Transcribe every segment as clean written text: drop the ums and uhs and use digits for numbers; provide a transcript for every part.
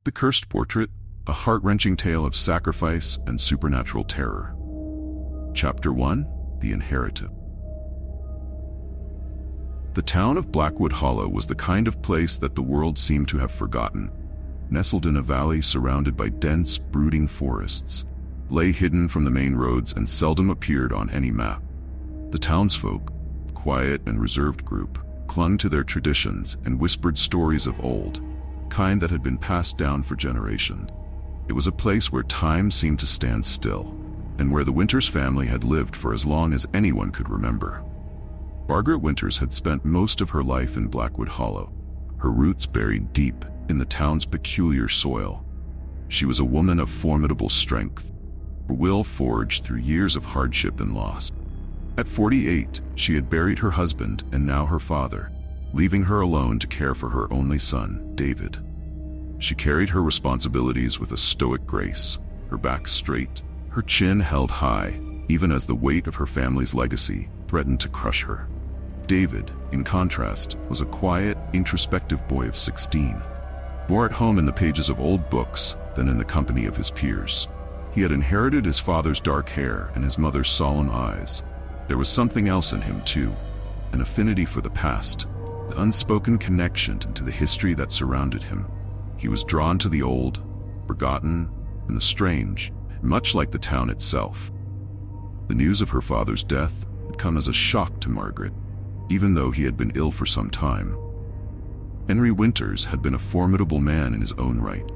The Cursed Portrait, a heart-wrenching tale of sacrifice and supernatural terror. Chapter 1: The Inherited. The town of Blackwood Hollow was the kind of place that the world seemed to have forgotten. Nestled in a valley surrounded by dense, brooding forests, lay hidden from the main roads and seldom appeared on any map. The townsfolk, quiet and reserved group, clung to their traditions and whispered stories of old, kind that had been passed down for generations. It was a place where time seemed to stand still, and where the Winters family had lived for as long as anyone could remember. Margaret Winters had spent most of her life in Blackwood Hollow, her roots buried deep in the town's peculiar soil. She was a woman of formidable strength, her will forged through years of hardship and loss. At 48, she had buried her husband and now her father, leaving her alone to care for her only son, David. She carried her responsibilities with a stoic grace, her back straight, her chin held high, even as the weight of her family's legacy threatened to crush her. David, in contrast, was a quiet, introspective boy of 16, more at home in the pages of old books than in the company of his peers. He had inherited his father's dark hair and his mother's solemn eyes. There was something else in him too, an affinity for the past, the unspoken connection to the history that surrounded him. He was drawn to the old, forgotten, and the strange, much like the town itself. The news of her father's death had come as a shock to Margaret, even though he had been ill for some time. Henry Winters had been a formidable man in his own right,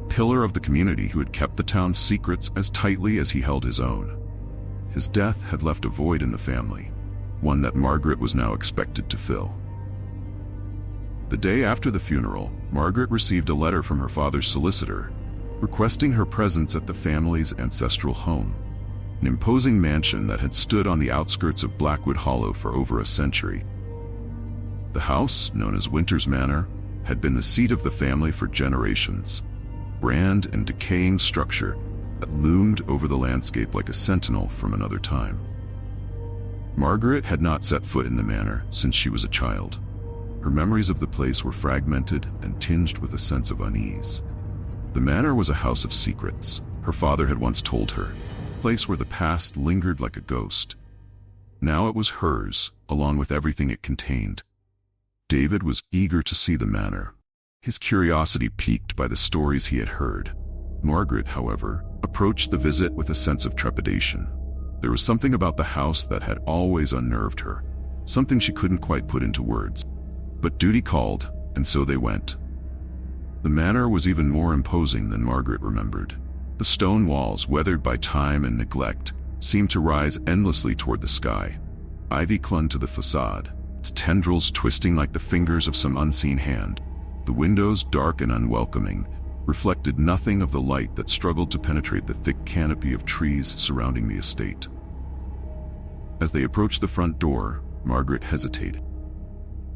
pillar of the community who had kept the town's secrets as tightly as he held his own. His death had left a void in the family, one that Margaret was now expected to fill. The day after the funeral, Margaret received a letter from her father's solicitor, requesting her presence at the family's ancestral home, an imposing mansion that had stood on the outskirts of Blackwood Hollow for over a century. The house, known as Winters Manor, had been the seat of the family for generations, grand and decaying structure that loomed over the landscape like a sentinel from another time. Margaret had not set foot in the manor since she was a child. Her memories of the place were fragmented and tinged with a sense of unease. The manor was a house of secrets, her father had once told her, a place where the past lingered like a ghost. Now it was hers, along with everything it contained. David was eager to see the manor, his curiosity piqued by the stories he had heard. Margaret, however, approached the visit with a sense of trepidation. There was something about the house that had always unnerved her, something she couldn't quite put into words. But duty called, and so they went. The manor was even more imposing than Margaret remembered. The stone walls, weathered by time and neglect, seemed to rise endlessly toward the sky. Ivy clung to the facade, its tendrils twisting like the fingers of some unseen hand. The windows, dark and unwelcoming, reflected nothing of the light that struggled to penetrate the thick canopy of trees surrounding the estate. As they approached the front door, Margaret hesitated.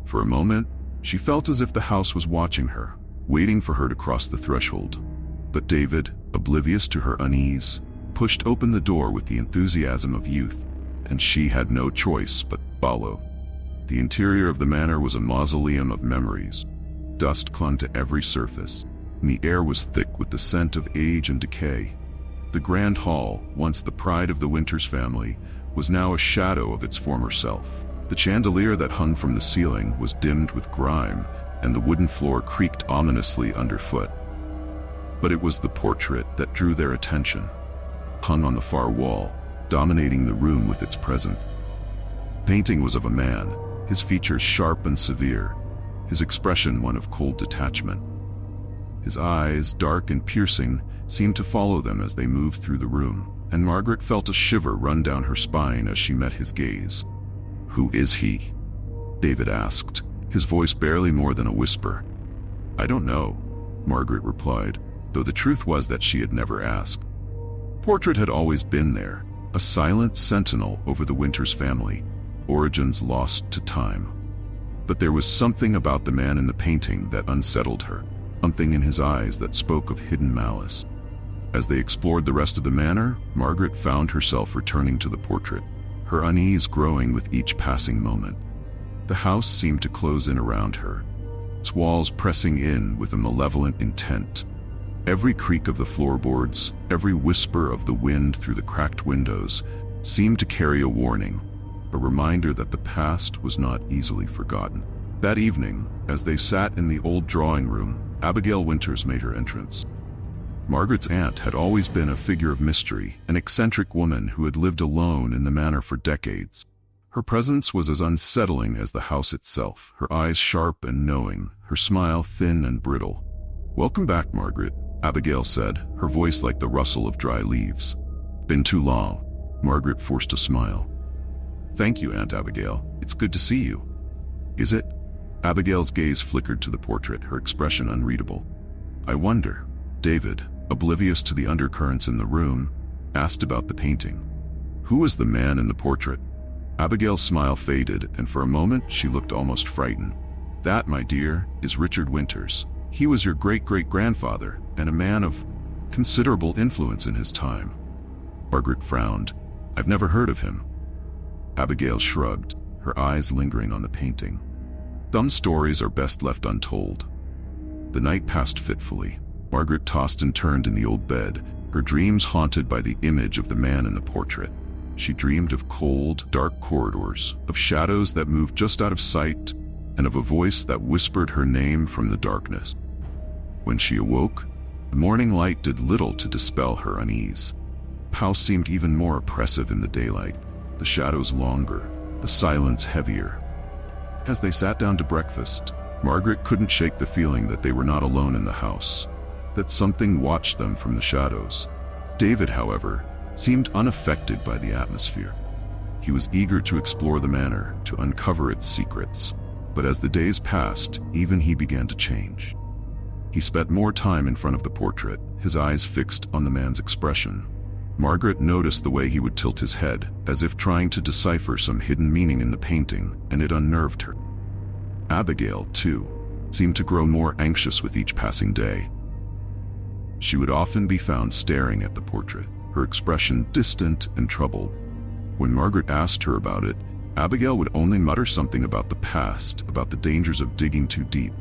For a moment, she felt as if the house was watching her, waiting for her to cross the threshold. But David, oblivious to her unease, pushed open the door with the enthusiasm of youth, and she had no choice but follow. The interior of the manor was a mausoleum of memories. Dust clung to every surface, and the air was thick with the scent of age and decay. The grand hall, once the pride of the Winters family, was now a shadow of its former self. The chandelier that hung from the ceiling was dimmed with grime, and the wooden floor creaked ominously underfoot. But it was the portrait that drew their attention, hung on the far wall, dominating the room with its presence. The painting was of a man, his features sharp and severe, his expression one of cold detachment. His eyes, dark and piercing, seemed to follow them as they moved through the room, and Margaret felt a shiver run down her spine as she met his gaze. "Who is he?" David asked, his voice barely more than a whisper. "I don't know," Margaret replied, though the truth was that she had never asked. Portrait had always been there, a silent sentinel over the Winters family, origins lost to time. But there was something about the man in the painting that unsettled her, something in his eyes that spoke of hidden malice. As they explored the rest of the manor, Margaret found herself returning to the portrait, her unease growing with each passing moment. The house seemed to close in around her, its walls pressing in with a malevolent intent, Every creak of the floorboards, every whisper of the wind through the cracked windows seemed to carry a warning, a reminder that the past was not easily forgotten. That evening, as they sat in the old drawing room, Abigail Winters made her entrance. Margaret's aunt had always been a figure of mystery, an eccentric woman who had lived alone in the manor for decades. Her presence was as unsettling as the house itself, her eyes sharp and knowing, her smile thin and brittle. "Welcome back, Margaret," Abigail said, her voice like the rustle of dry leaves. "Been too long." Margaret forced a smile. "Thank you, Aunt Abigail. It's good to see you." "Is it?" Abigail's gaze flickered to the portrait, her expression unreadable. "I wonder." David, oblivious to the undercurrents in the room, asked about the painting. "Who was the man in the portrait?" Abigail's smile faded, and for a moment she looked almost frightened. "That, my dear, is Richard Winters. He was your great-great-grandfather, and a man of considerable influence in his time." Margaret frowned. "I've never heard of him." Abigail shrugged, her eyes lingering on the painting. "Some stories are best left untold." The night passed fitfully. Margaret tossed and turned in the old bed, her dreams haunted by the image of the man in the portrait. She dreamed of cold, dark corridors, of shadows that moved just out of sight, and of a voice that whispered her name from the darkness. When she awoke, the morning light did little to dispel her unease. The house seemed even more oppressive in the daylight, the shadows longer, the silence heavier. As they sat down to breakfast, Margaret couldn't shake the feeling that they were not alone in the house, that something watched them from the shadows. David, however, seemed unaffected by the atmosphere. He was eager to explore the manor, to uncover its secrets. But as the days passed, even he began to change. He spent more time in front of the portrait, his eyes fixed on the man's expression. Margaret noticed the way he would tilt his head, as if trying to decipher some hidden meaning in the painting, and it unnerved her. Abigail, too, seemed to grow more anxious with each passing day. She would often be found staring at the portrait, her expression distant and troubled. When Margaret asked her about it, Abigail would only mutter something about the past, about the dangers of digging too deep.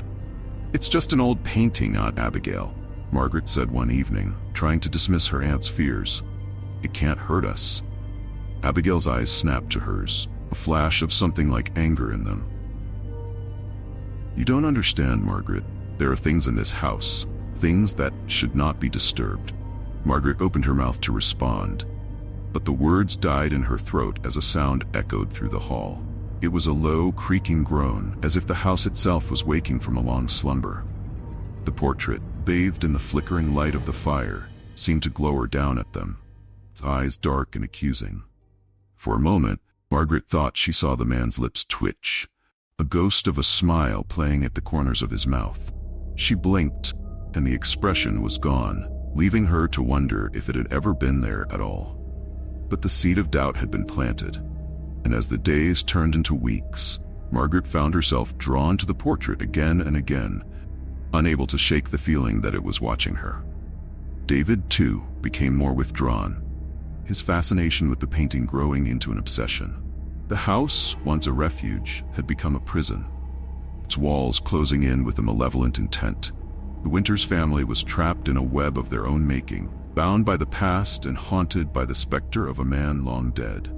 "It's just an old painting, Aunt Abigail," Margaret said one evening, trying to dismiss her aunt's fears. "It can't hurt us." Abigail's eyes snapped to hers, a flash of something like anger in them. "You don't understand, Margaret. There are things in this house, things that should not be disturbed." Margaret opened her mouth to respond, but the words died in her throat as a sound echoed through the hall. It was a low, creaking groan, as if the house itself was waking from a long slumber. The portrait, bathed in the flickering light of the fire, seemed to glower down at them, its eyes dark and accusing. For a moment, Margaret thought she saw the man's lips twitch, a ghost of a smile playing at the corners of his mouth. She blinked, and the expression was gone, leaving her to wonder if it had ever been there at all. But the seed of doubt had been planted, and as the days turned into weeks, Margaret found herself drawn to the portrait again and again, unable to shake the feeling that it was watching her. David, too, became more withdrawn, his fascination with the painting growing into an obsession. The house, once a refuge, had become a prison, its walls closing in with a malevolent intent. The Winters family was trapped in a web of their own making, bound by the past and haunted by the specter of a man long dead.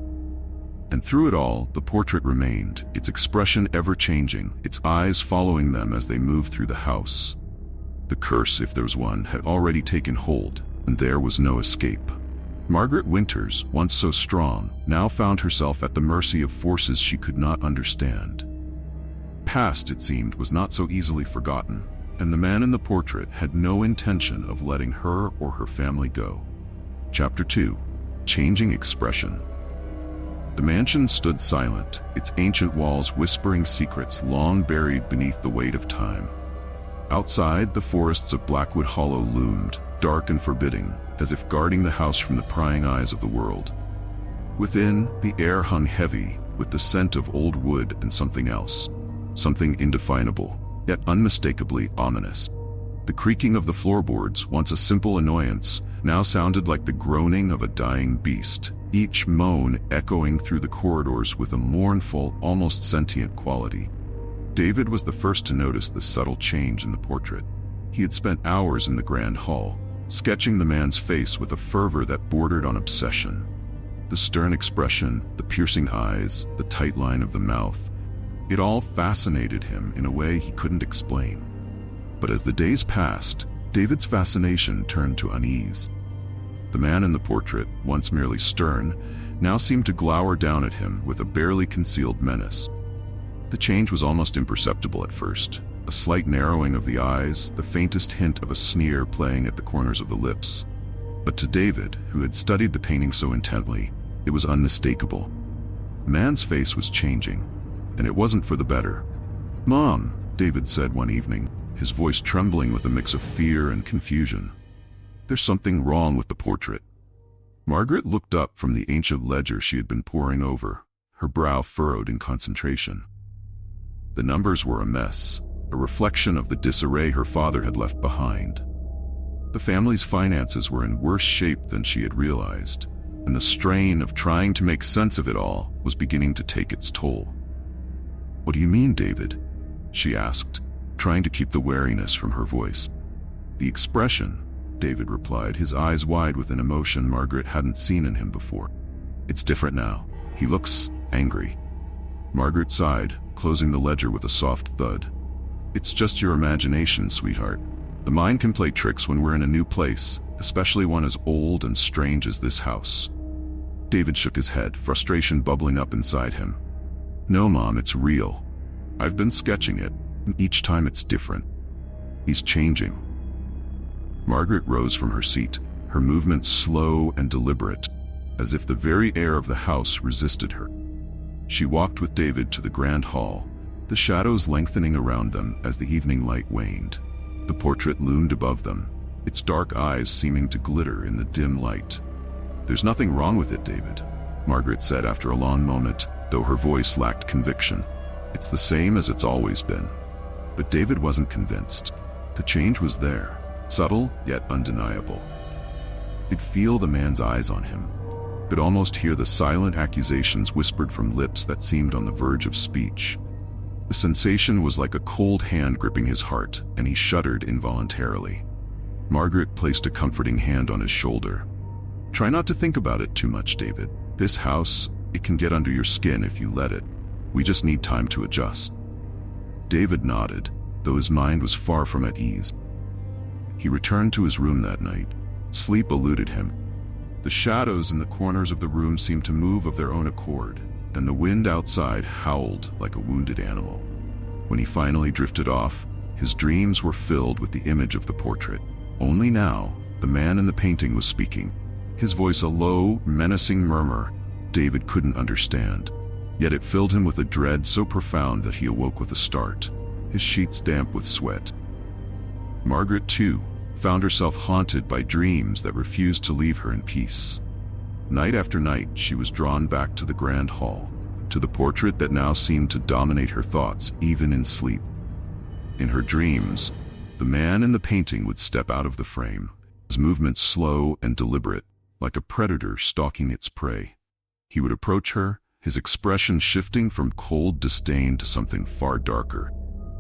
And through it all, the portrait remained, its expression ever-changing, its eyes following them as they moved through the house. The curse, if there was one, had already taken hold, and there was no escape. Margaret Winters, once so strong, now found herself at the mercy of forces she could not understand. Past, it seemed, was not so easily forgotten, and the man in the portrait had no intention of letting her or her family go. Chapter 2. Changing Expression. The mansion stood silent, its ancient walls whispering secrets long buried beneath the weight of time. Outside, the forests of Blackwood Hollow loomed, dark and forbidding, as if guarding the house from the prying eyes of the world. Within, the air hung heavy, with the scent of old wood and something else, something indefinable, yet unmistakably ominous. The creaking of the floorboards, once a simple annoyance, now sounded like the groaning of a dying beast, each moan echoing through the corridors with a mournful, almost sentient quality. David was the first to notice the subtle change in the portrait. He had spent hours in the grand hall, sketching the man's face with a fervor that bordered on obsession. The stern expression, the piercing eyes, the tight line of the mouth, it all fascinated him in a way he couldn't explain. But as the days passed, David's fascination turned to unease. The man in the portrait, once merely stern, now seemed to glower down at him with a barely concealed menace. The change was almost imperceptible at first, a slight narrowing of the eyes, the faintest hint of a sneer playing at the corners of the lips. But to David, who had studied the painting so intently, it was unmistakable. The man's face was changing, and it wasn't for the better. "Mom," David said one evening, his voice trembling with a mix of fear and confusion. "There's something wrong with the portrait." Margaret looked up from the ancient ledger she had been poring over, her brow furrowed in concentration. The numbers were a mess, a reflection of the disarray her father had left behind. The family's finances were in worse shape than she had realized, and the strain of trying to make sense of it all was beginning to take its toll. "What do you mean, David?" she asked, trying to keep the wariness from her voice. "The expression," David replied, his eyes wide with an emotion Margaret hadn't seen in him before. "It's different now. He looks angry." Margaret sighed, closing the ledger with a soft thud. "It's just your imagination, sweetheart. The mind can play tricks when we're in a new place, especially one as old and strange as this house." David shook his head, frustration bubbling up inside him. "No, Mom, it's real. I've been sketching it, and each time it's different. He's changing." Margaret rose from her seat, her movements slow and deliberate, as if the very air of the house resisted her. She walked with David to the grand hall, the shadows lengthening around them as the evening light waned. The portrait loomed above them, its dark eyes seeming to glitter in the dim light. "There's nothing wrong with it, David," Margaret said after a long moment, though her voice lacked conviction. "It's the same as it's always been." But David wasn't convinced. The change was there, subtle yet undeniable. He'd feel the man's eyes on him, could almost hear the silent accusations whispered from lips that seemed on the verge of speech. The sensation was like a cold hand gripping his heart, and he shuddered involuntarily. Margaret placed a comforting hand on his shoulder. "Try not to think about it too much, David. This house, it can get under your skin if you let it. We just need time to adjust." David nodded, though his mind was far from at ease. He returned to his room that night. Sleep eluded him. The shadows in the corners of the room seemed to move of their own accord, and the wind outside howled like a wounded animal. When he finally drifted off, his dreams were filled with the image of the portrait. Only now, the man in the painting was speaking, his voice a low, menacing murmur David couldn't understand. Yet it filled him with a dread so profound that he awoke with a start, his sheets damp with sweat. Margaret, too, found herself haunted by dreams that refused to leave her in peace. Night after night, she was drawn back to the grand hall, to the portrait that now seemed to dominate her thoughts even in sleep. In her dreams, the man in the painting would step out of the frame, his movements slow and deliberate, like a predator stalking its prey. He would approach her, his expression shifting from cold disdain to something far darker,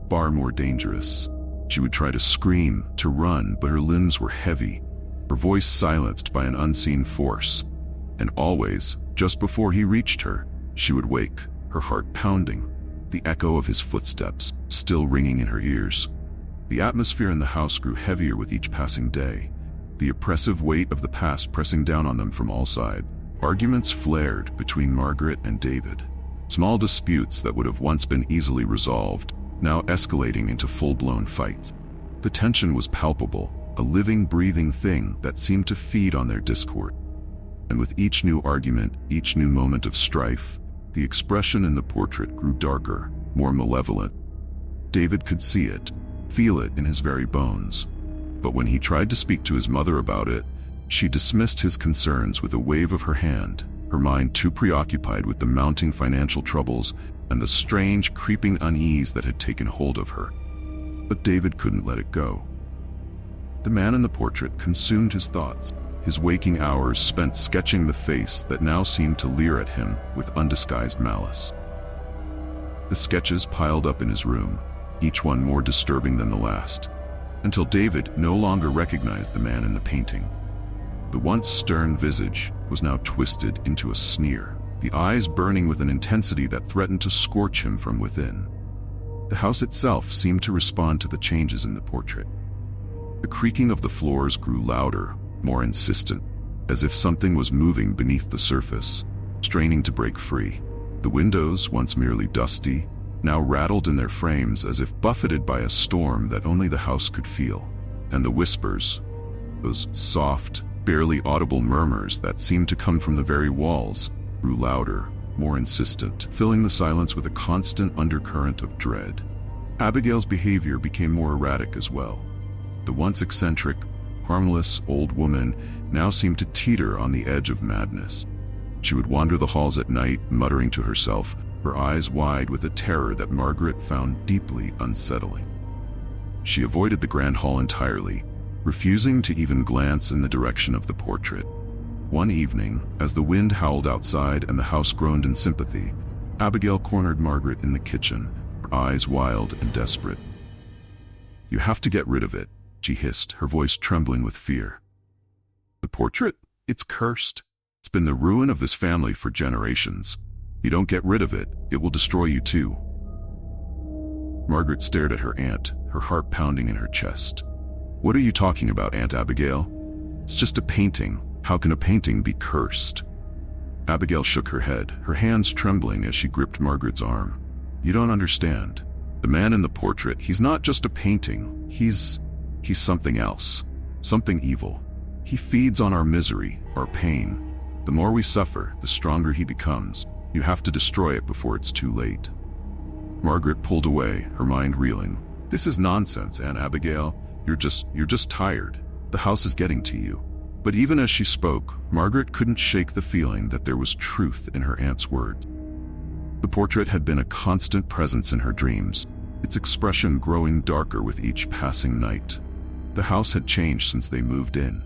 far more dangerous. She would try to scream, to run, but her limbs were heavy, her voice silenced by an unseen force. And always, just before he reached her, she would wake, her heart pounding, the echo of his footsteps still ringing in her ears. The atmosphere in the house grew heavier with each passing day, the oppressive weight of the past pressing down on them from all sides. Arguments flared between Margaret and David, small disputes that would have once been easily resolved, now escalating into full-blown fights. The tension was palpable, a living, breathing thing that seemed to feed on their discord. And with each new argument, each new moment of strife, the expression in the portrait grew darker, more malevolent. David could see it, feel it in his very bones. But when he tried to speak to his mother about it, she dismissed his concerns with a wave of her hand, her mind too preoccupied with the mounting financial troubles and the strange, creeping unease that had taken hold of her. But David couldn't let it go. The man in the portrait consumed his thoughts, his waking hours spent sketching the face that now seemed to leer at him with undisguised malice. The sketches piled up in his room, each one more disturbing than the last. until David no longer recognized the man in the painting. The once stern visage was now twisted into a sneer, the eyes burning with an intensity that threatened to scorch him from within. The house itself seemed to respond to the changes in the portrait. The creaking of the floors grew louder, more insistent, as if something was moving beneath the surface, straining to break free. The windows, once merely dusty, now rattled in their frames as if buffeted by a storm that only the house could feel. And the whispers, those soft, barely audible murmurs that seemed to come from the very walls, grew louder, more insistent, filling the silence with a constant undercurrent of dread. Abigail's behavior became more erratic as well. The once eccentric, harmless old woman now seemed to teeter on the edge of madness. She would wander the halls at night, muttering to herself, her eyes wide with a terror that Margaret found deeply unsettling. She avoided the grand hall entirely, refusing to even glance in the direction of the portrait. One evening, as the wind howled outside and the house groaned in sympathy, Abigail cornered Margaret in the kitchen, her eyes wild and desperate. "You have to get rid of it," she hissed, her voice trembling with fear. "The portrait? It's cursed. It's been the ruin of this family for generations. If you don't get rid of it, it will destroy you too." Margaret stared at her aunt, her heart pounding in her chest. "What are you talking about, Aunt Abigail? It's just a painting. How can a painting be cursed?" Abigail shook her head, her hands trembling as she gripped Margaret's arm. "You don't understand. The man in the portrait, he's not just a painting. He's something else. Something evil. He feeds on our misery, our pain. The more we suffer, the stronger he becomes. You have to destroy it before it's too late." Margaret pulled away, her mind reeling. "This is nonsense, Aunt Abigail. You're just tired. The house is getting to you." But even as she spoke, Margaret couldn't shake the feeling that there was truth in her aunt's words. The portrait had been a constant presence in her dreams, its expression growing darker with each passing night. The house had changed since they moved in.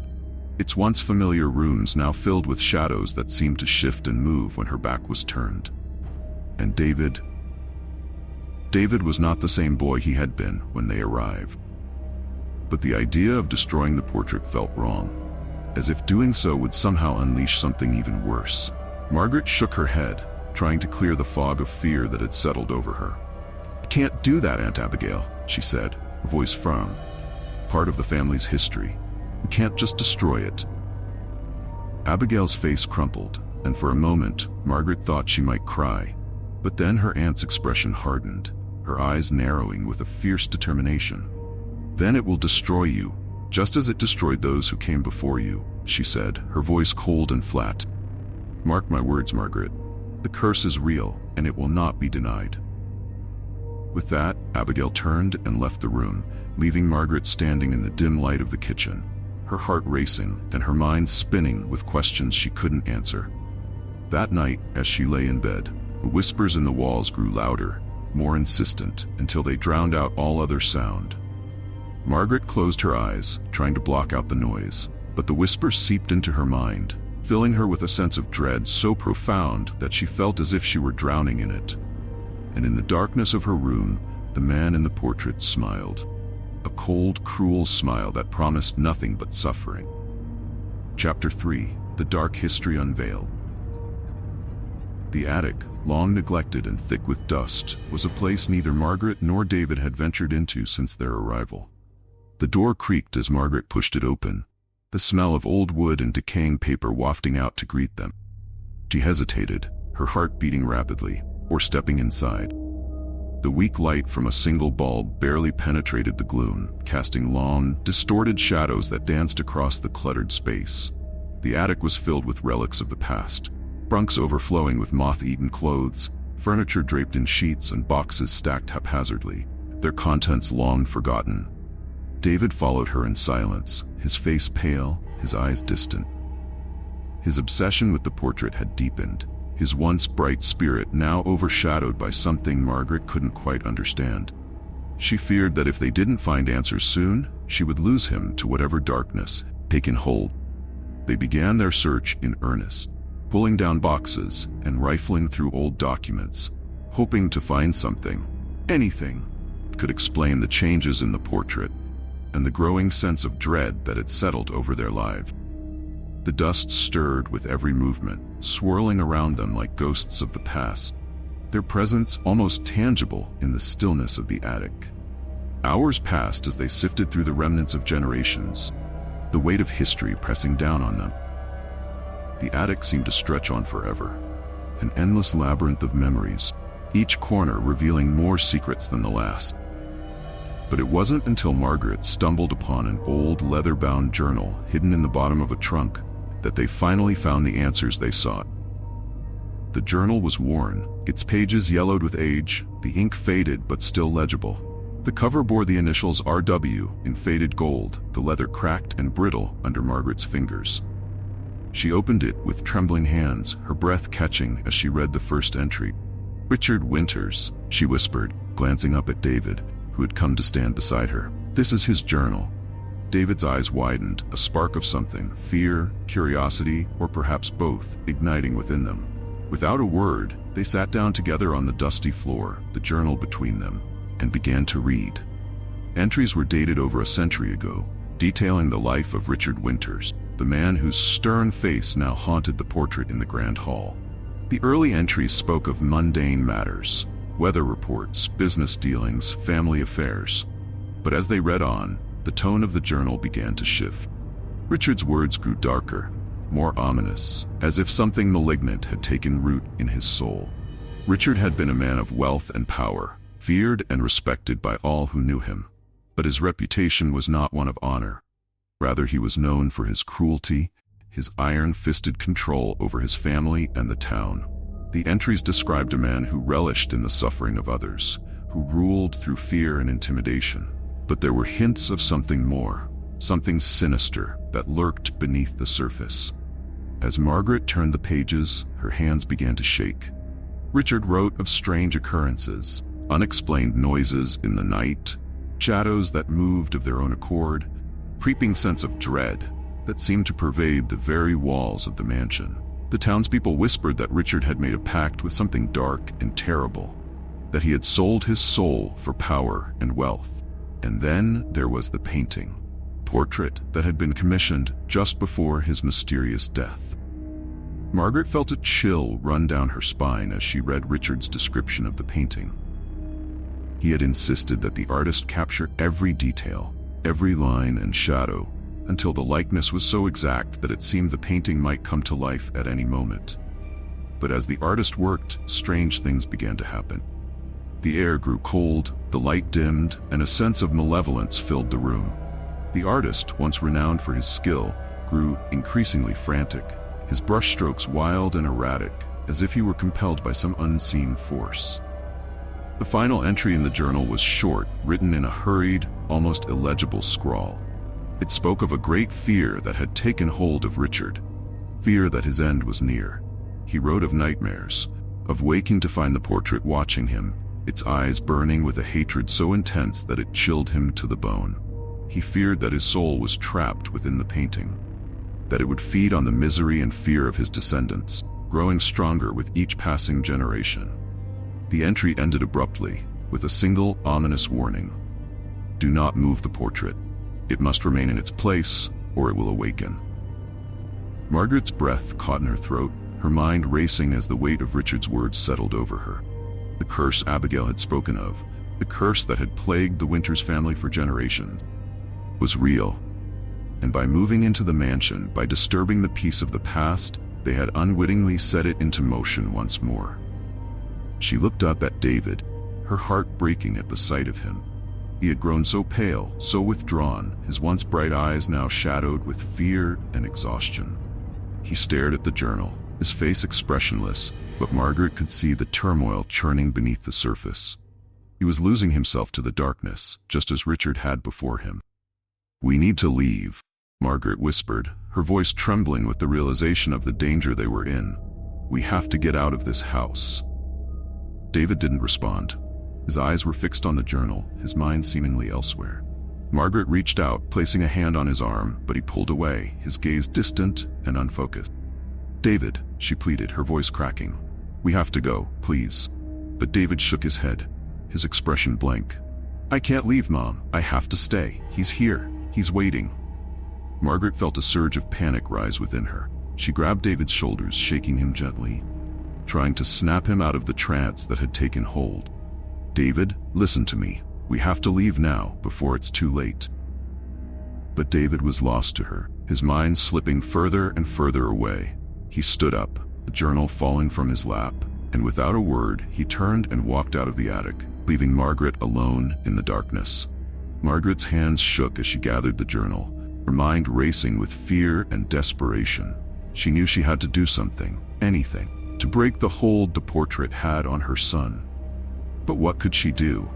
Its once familiar rooms now filled with shadows that seemed to shift and move when her back was turned. And David was not the same boy he had been when they arrived. But the idea of destroying the portrait felt wrong, as if doing so would somehow unleash something even worse. Margaret shook her head, trying to clear the fog of fear that had settled over her. "I can't do that, Aunt Abigail," she said, her voice firm. "Part of the family's history. We can't just destroy it." Abigail's face crumpled, and for a moment, Margaret thought she might cry. But then her aunt's expression hardened, her eyes narrowing with a fierce determination. "Then it will destroy you, just as it destroyed those who came before you," she said, her voice cold and flat. "Mark my words, Margaret. The curse is real, and it will not be denied." With that, Abigail turned and left the room, leaving Margaret standing in the dim light of the kitchen, her heart racing and her mind spinning with questions she couldn't answer. That night, as she lay in bed, the whispers in the walls grew louder, more insistent, until they drowned out all other sound. Margaret closed her eyes, trying to block out the noise, but the whispers seeped into her mind, filling her with a sense of dread so profound that she felt as if she were drowning in it. And in the darkness of her room, the man in the portrait smiled. A cold, cruel smile that promised nothing but suffering. Chapter 3: The Dark History Unveiled. The attic, long neglected and thick with dust, was a place neither Margaret nor David had ventured into since their arrival. The door creaked as Margaret pushed it open, the smell of old wood and decaying paper wafting out to greet them. She hesitated, her heart beating rapidly, or stepping inside. The weak light from a single bulb barely penetrated the gloom, casting long, distorted shadows that danced across the cluttered space. The attic was filled with relics of the past, trunks overflowing with moth-eaten clothes, furniture draped in sheets and boxes stacked haphazardly, their contents long forgotten. David followed her in silence, his face pale, his eyes distant. His obsession with the portrait had deepened, his once bright spirit now overshadowed by something Margaret couldn't quite understand. She feared that if they didn't find answers soon, she would lose him to whatever darkness had taken hold. They began their search in earnest, pulling down boxes and rifling through old documents, hoping to find something, anything, that could explain the changes in the portrait. and the growing sense of dread that had settled over their lives. The dust stirred with every movement, swirling around them like ghosts of the past, their presence almost tangible in the stillness of the attic. Hours passed as they sifted through the remnants of generations, the weight of history pressing down on them. The attic seemed to stretch on forever, an endless labyrinth of memories, each corner revealing more secrets than the last. But it wasn't until Margaret stumbled upon an old leather-bound journal hidden in the bottom of a trunk that they finally found the answers they sought. The journal was worn, its pages yellowed with age, the ink faded but still legible. The cover bore the initials RW in faded gold, the leather cracked and brittle under Margaret's fingers. She opened it with trembling hands, her breath catching as she read the first entry. "Richard Winters," she whispered, glancing up at David, who had come to stand beside her. "This is his journal." David's eyes widened, a spark of something, fear, curiosity, or perhaps both, igniting within them. Without a word, they sat down together on the dusty floor, the journal between them, and began to read. Entries were dated over a century ago, detailing the life of Richard Winters, the man whose stern face now haunted the portrait in the grand hall. The early entries spoke of mundane matters, weather reports, business dealings, family affairs. But as they read on, the tone of the journal began to shift. Richard's words grew darker, more ominous, as if something malignant had taken root in his soul. Richard had been a man of wealth and power, feared and respected by all who knew him. But his reputation was not one of honor. Rather, he was known for his cruelty, his iron-fisted control over his family and the town. The entries described a man who relished in the suffering of others, who ruled through fear and intimidation. But there were hints of something more, something sinister that lurked beneath the surface. As Margaret turned the pages, her hands began to shake. Richard wrote of strange occurrences, unexplained noises in the night, shadows that moved of their own accord, creeping sense of dread that seemed to pervade the very walls of the mansion. The townspeople whispered that Richard had made a pact with something dark and terrible, that he had sold his soul for power and wealth. And then there was the painting, portrait that had been commissioned just before his mysterious death. Margaret felt a chill run down her spine as she read Richard's description of the painting. He had insisted that the artist capture every detail, every line and shadow, until the likeness was so exact that it seemed the painting might come to life at any moment. But as the artist worked, strange things began to happen. The air grew cold, the light dimmed, and a sense of malevolence filled the room. The artist, once renowned for his skill, grew increasingly frantic, his brushstrokes wild and erratic, as if he were compelled by some unseen force. The final entry in the journal was short, written in a hurried, almost illegible scrawl. It spoke of a great fear that had taken hold of Richard, fear that his end was near. He wrote of nightmares, of waking to find the portrait watching him, its eyes burning with a hatred so intense that it chilled him to the bone. He feared that his soul was trapped within the painting, that it would feed on the misery and fear of his descendants, growing stronger with each passing generation. The entry ended abruptly, with a single ominous warning. Do not move the portrait. It must remain in its place, or it will awaken. Margaret's breath caught in her throat, her mind racing as the weight of Richard's words settled over her. The curse Abigail had spoken of, the curse that had plagued the Winters family for generations, was real. And by moving into the mansion, by disturbing the peace of the past, they had unwittingly set it into motion once more. She looked up at David, her heart breaking at the sight of him. He had grown so pale, so withdrawn, his once bright eyes now shadowed with fear and exhaustion. He stared at the journal, his face expressionless, but Margaret could see the turmoil churning beneath the surface. He was losing himself to the darkness, just as Richard had before him. "We need to leave," Margaret whispered, her voice trembling with the realization of the danger they were in. "We have to get out of this house." David didn't respond. His eyes were fixed on the journal, his mind seemingly elsewhere. Margaret reached out, placing a hand on his arm, but he pulled away, his gaze distant and unfocused. "David," she pleaded, her voice cracking. "We have to go, please." But David shook his head, his expression blank. "I can't leave, Mom. I have to stay. He's here. He's waiting." Margaret felt a surge of panic rise within her. She grabbed David's shoulders, shaking him gently, trying to snap him out of the trance that had taken hold. "David, listen to me. We have to leave now, before it's too late." But David was lost to her, his mind slipping further and further away. He stood up, the journal falling from his lap, and without a word, he turned and walked out of the attic, leaving Margaret alone in the darkness. Margaret's hands shook as she gathered the journal, her mind racing with fear and desperation. She knew she had to do something, anything, to break the hold the portrait had on her son. But what could she do?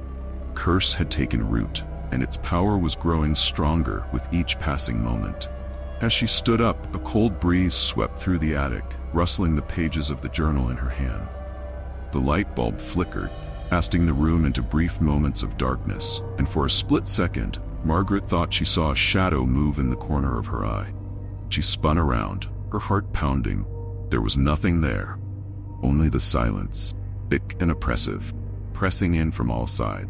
Curse had taken root, and its power was growing stronger with each passing moment. As she stood up, a cold breeze swept through the attic, rustling the pages of the journal in her hand. The light bulb flickered, casting the room into brief moments of darkness, and for a split second, Margaret thought she saw a shadow move in the corner of her eye. She spun around, her heart pounding. There was nothing there, only the silence, thick and oppressive, pressing in from all sides.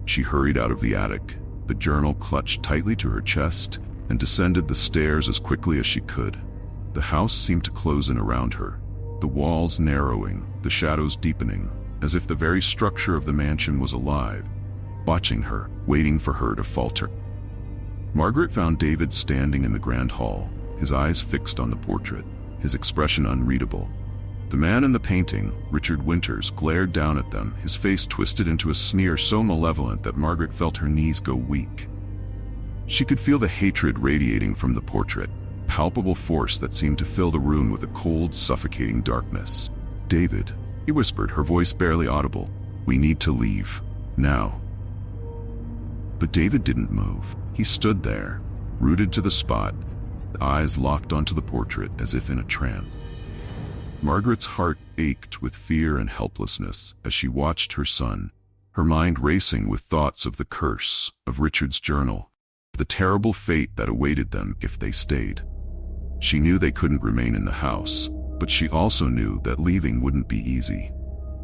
She hurried out of the attic, the journal clutched tightly to her chest, and descended the stairs as quickly as she could. The house seemed to close in around her, the walls narrowing, the shadows deepening, as if the very structure of the mansion was alive, watching her, waiting for her to falter. Margaret found David standing in the grand hall, his eyes fixed on the portrait, his expression unreadable. The man in the painting, Richard Winters, glared down at them, his face twisted into a sneer so malevolent that Margaret felt her knees go weak. She could feel the hatred radiating from the portrait, palpable force that seemed to fill the room with a cold, suffocating darkness. "David," he whispered, her voice barely audible, "we need to leave. Now." But David didn't move. He stood there, rooted to the spot, eyes locked onto the portrait as if in a trance. Margaret's heart ached with fear and helplessness as she watched her son, her mind racing with thoughts of the curse, of Richard's journal, the terrible fate that awaited them if they stayed. She knew they couldn't remain in the house, but she also knew that leaving wouldn't be easy.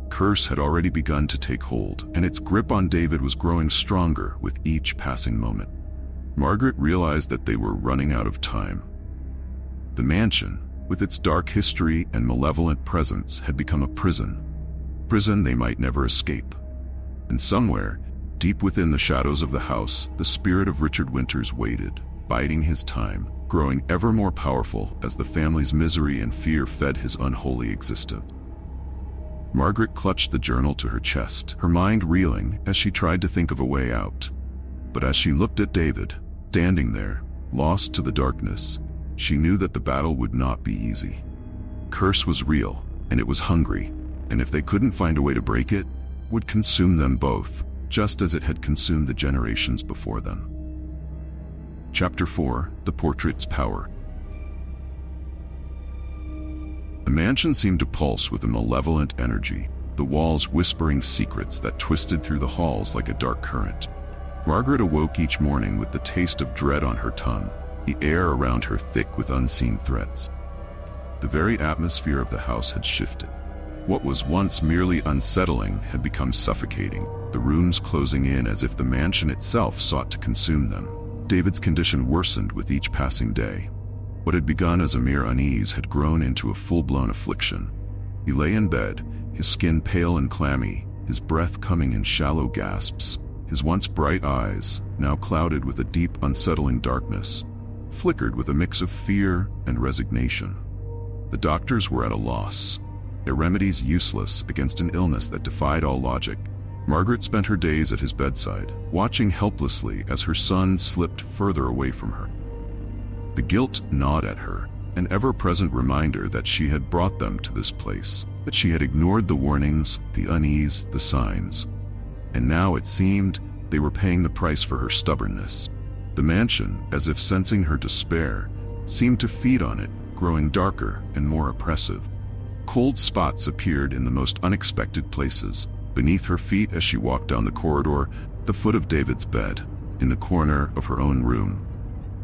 Curse had already begun to take hold, and its grip on David was growing stronger with each passing moment. Margaret realized that they were running out of time. The mansion, with its dark history and malevolent presence, had become a prison. Prison they might never escape. And somewhere, deep within the shadows of the house, the spirit of Richard Winters waited, biding his time, growing ever more powerful as the family's misery and fear fed his unholy existence. Margaret clutched the journal to her chest, her mind reeling as she tried to think of a way out. But as she looked at David, standing there, lost to the darkness, she knew that the battle would not be easy. Curse was real, and it was hungry, and if they couldn't find a way to break it, would consume them both, just as it had consumed the generations before them. Chapter 4: The Portrait's Power. The mansion seemed to pulse with a malevolent energy, the walls whispering secrets that twisted through the halls like a dark current. Margaret awoke each morning with the taste of dread on her tongue, the air around her thick with unseen threats. The very atmosphere of the house had shifted. What was once merely unsettling had become suffocating, the rooms closing in as if the mansion itself sought to consume them. David's condition worsened with each passing day. What had begun as a mere unease had grown into a full-blown affliction. He lay in bed, his skin pale and clammy, his breath coming in shallow gasps, his once bright eyes, now clouded with a deep, unsettling darkness, flickered with a mix of fear and resignation. The doctors were at a loss, their remedies useless against an illness that defied all logic. Margaret spent her days at his bedside, watching helplessly as her son slipped further away from her. The guilt gnawed at her, an ever-present reminder that she had brought them to this place, that she had ignored the warnings, the unease, the signs. And now it seemed they were paying the price for her stubbornness. The mansion, as if sensing her despair, seemed to feed on it, growing darker and more oppressive. Cold spots appeared in the most unexpected places, beneath her feet as she walked down the corridor, the foot of David's bed, in the corner of her own room.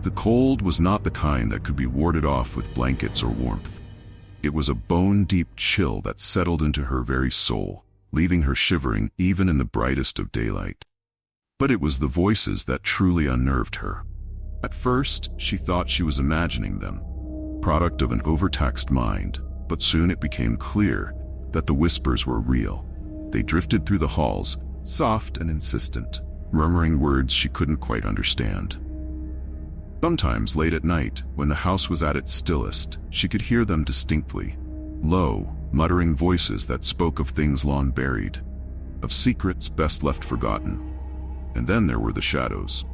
The cold was not the kind that could be warded off with blankets or warmth. It was a bone-deep chill that settled into her very soul, leaving her shivering even in the brightest of daylight. But it was the voices that truly unnerved her. At first, she thought she was imagining them, product of an overtaxed mind, but soon it became clear that the whispers were real. They drifted through the halls, soft and insistent, murmuring words she couldn't quite understand. Sometimes late at night, when the house was at its stillest, she could hear them distinctly, low, muttering voices that spoke of things long buried, of secrets best left forgotten. And then there were the shadows.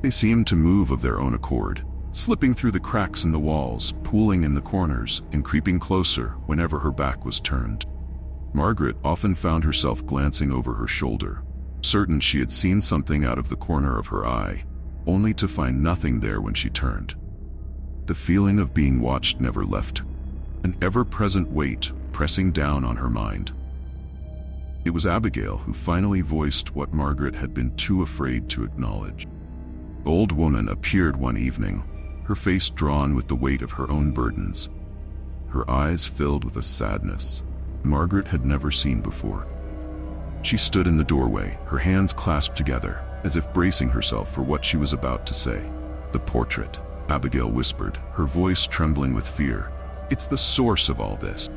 They seemed to move of their own accord, slipping through the cracks in the walls, pooling in the corners, and creeping closer whenever her back was turned. Margaret often found herself glancing over her shoulder, certain she had seen something out of the corner of her eye, only to find nothing there when she turned. The feeling of being watched never left, an ever-present weight pressing down on her mind. It was Abigail who finally voiced what Margaret had been too afraid to acknowledge. The old woman appeared one evening, her face drawn with the weight of her own burdens, her eyes filled with a sadness Margaret had never seen before. She stood in the doorway, her hands clasped together, as if bracing herself for what she was about to say. "The portrait," Abigail whispered, her voice trembling with fear. "It's the source of all this.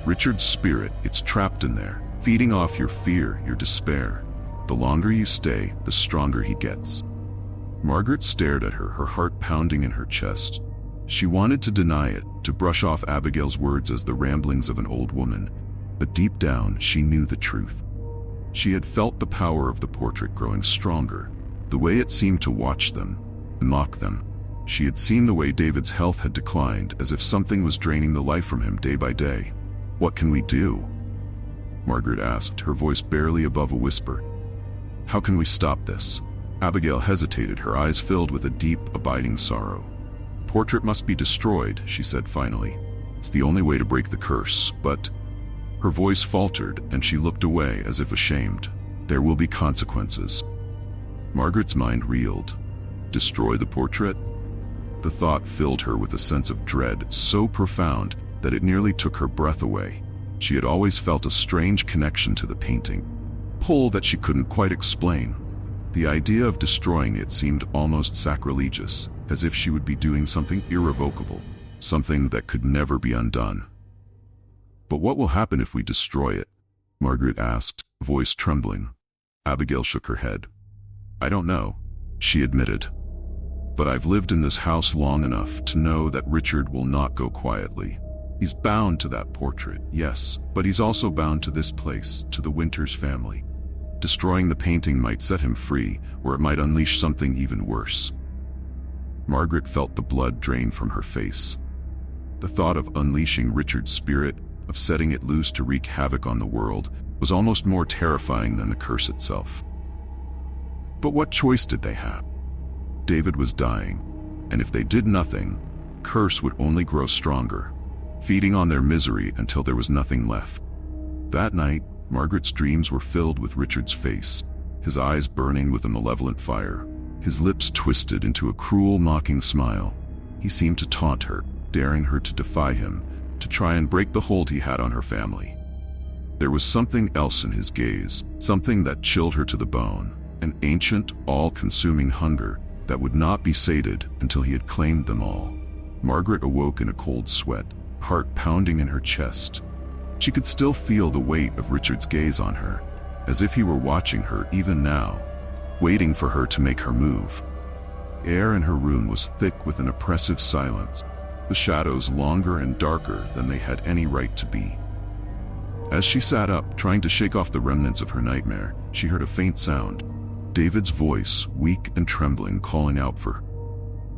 Richard's spirit, it's trapped in there, feeding off your fear, your despair. The longer you stay, the stronger he gets." Margaret stared at her, her heart pounding in her chest. She wanted to deny it, to brush off Abigail's words as the ramblings of an old woman, but deep down she knew the truth. She had felt the power of the portrait growing stronger, the way it seemed to watch them, and mock them. She had seen the way David's health had declined, as if something was draining the life from him day by day. "What can we do?" Margaret asked, her voice barely above a whisper. "How can we stop this?" Abigail hesitated, her eyes filled with a deep, abiding sorrow. "The portrait must be destroyed," she said finally. "It's the only way to break the curse, but—" Her voice faltered, and she looked away as if ashamed. "There will be consequences." Margaret's mind reeled. Destroy the portrait? The thought filled her with a sense of dread so profound that it nearly took her breath away. She had always felt a strange connection to the painting, pull that she couldn't quite explain. The idea of destroying it seemed almost sacrilegious, as if she would be doing something irrevocable, something that could never be undone. "But what will happen if we destroy it?" Margaret asked, voice trembling. Abigail shook her head. "I don't know," she admitted. "But I've lived in this house long enough to know that Richard will not go quietly. He's bound to that portrait, yes, but he's also bound to this place, to the Winters family. Destroying the painting might set him free, or it might unleash something even worse." Margaret felt the blood drain from her face. The thought of unleashing Richard's spirit, of setting it loose to wreak havoc on the world, was almost more terrifying than the curse itself. But what choice did they have? David was dying, and if they did nothing, the curse would only grow stronger, feeding on their misery until there was nothing left. That night, Margaret's dreams were filled with Richard's face, his eyes burning with a malevolent fire, his lips twisted into a cruel, mocking smile. He seemed to taunt her, daring her to defy him, to try and break the hold he had on her family. There was something else in his gaze, something that chilled her to the bone, an ancient, all-consuming hunger that would not be sated until he had claimed them all. Margaret awoke in a cold sweat, heart pounding in her chest. She could still feel the weight of Richard's gaze on her, as if he were watching her even now, waiting for her to make her move. Air in her room was thick with an oppressive silence, the shadows longer and darker than they had any right to be. As she sat up, trying to shake off the remnants of her nightmare, she heard a faint sound, David's voice, weak and trembling, calling out for her.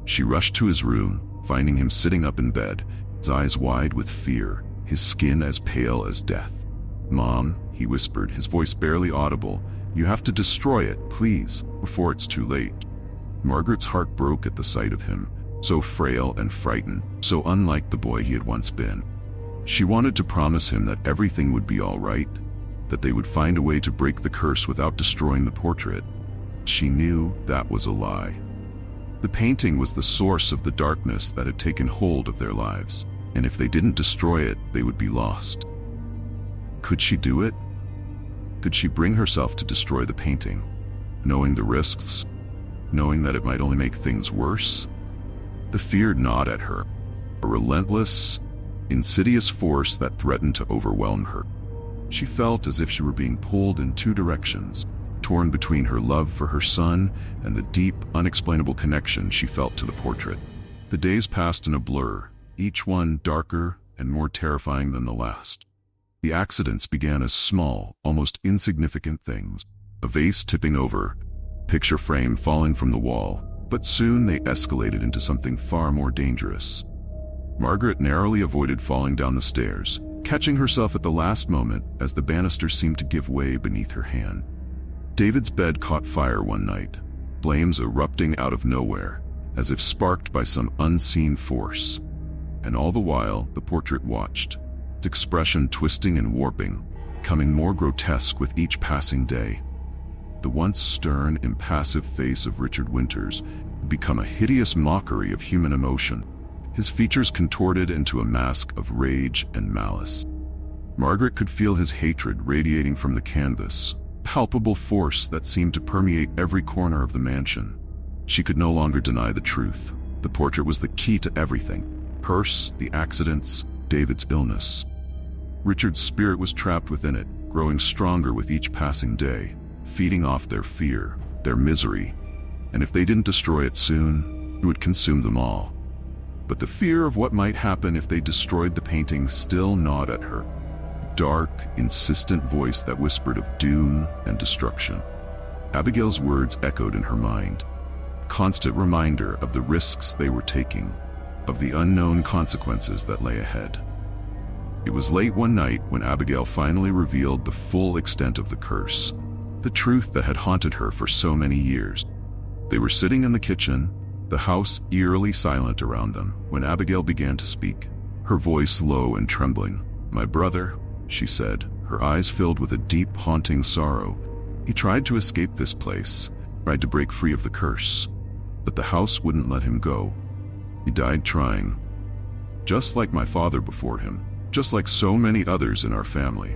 She rushed to his room, finding him sitting up in bed, his eyes wide with fear, his skin as pale as death. "Mom," he whispered, his voice barely audible, "you have to destroy it, please, before it's too late." Margaret's heart broke at the sight of him, so frail and frightened, so unlike the boy he had once been. She wanted to promise him that everything would be all right, that they would find a way to break the curse without destroying the portrait. She knew that was a lie. The painting was the source of the darkness that had taken hold of their lives, and if they didn't destroy it, they would be lost. Could she do it? Could she bring herself to destroy the painting? knowing the risks, knowing that it might only make things worse. The fear gnawed at her, a relentless, insidious force that threatened to overwhelm her. She felt as if she were being pulled in two directions, torn between her love for her son and the deep, unexplainable connection she felt to the portrait. The days passed in a blur, each one darker and more terrifying than the last. The accidents began as small, almost insignificant things. A vase tipping over, picture frame falling from the wall, but soon they escalated into something far more dangerous. Margaret narrowly avoided falling down the stairs, catching herself at the last moment as the banister seemed to give way beneath her hand. David's bed caught fire one night, flames erupting out of nowhere, as if sparked by some unseen force. And all the while, the portrait watched, its expression twisting and warping, becoming more grotesque with each passing day. The once stern, impassive face of Richard Winters had become a hideous mockery of human emotion, his features contorted into a mask of rage and malice. Margaret could feel his hatred radiating from the canvas, palpable force that seemed to permeate every corner of the mansion. She could no longer deny the truth. The portrait was the key to everything: curse, the accidents, David's illness. Richard's spirit was trapped within it, growing stronger with each passing day, feeding off their fear, their misery, and if they didn't destroy it soon, it would consume them all. But the fear of what might happen if they destroyed the painting still gnawed at her. Dark, insistent voice that whispered of doom and destruction. Abigail's words echoed in her mind, a constant reminder of the risks they were taking, of the unknown consequences that lay ahead. It was late one night when Abigail finally revealed the full extent of the curse, the truth that had haunted her for so many years. They were sitting in the kitchen, the house eerily silent around them, when Abigail began to speak, her voice low and trembling. "My brother," she said, her eyes filled with a deep, haunting sorrow. "He tried to escape this place, tried to break free of the curse, but the house wouldn't let him go. He died trying. Just like my father before him, just like so many others in our family."